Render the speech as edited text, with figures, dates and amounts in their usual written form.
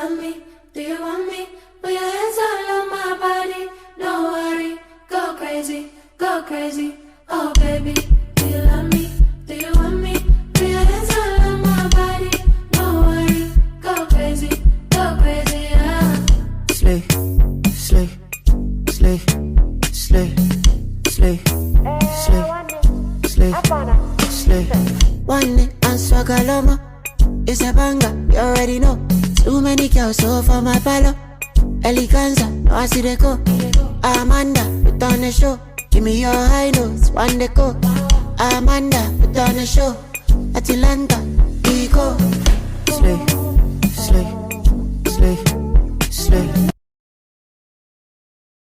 love me? Do you want me? Put your hands all on my body. Don't worry, go crazy, go crazy. Oh baby, do you love me? Do you want me? Put your hands all on my body. Don't worry, go crazy, yeah. Slay, slay, slay, slay, slay, slay, slay, slay. One and Swagaloma. It's a banger, you already know. Too many girls so for my palo. Eleganza, no I see they go. Amanda, put on the show. Give me your high notes, one they go. Amanda, put on the show. Atlanta, we go. Slay, slay, slay, slay.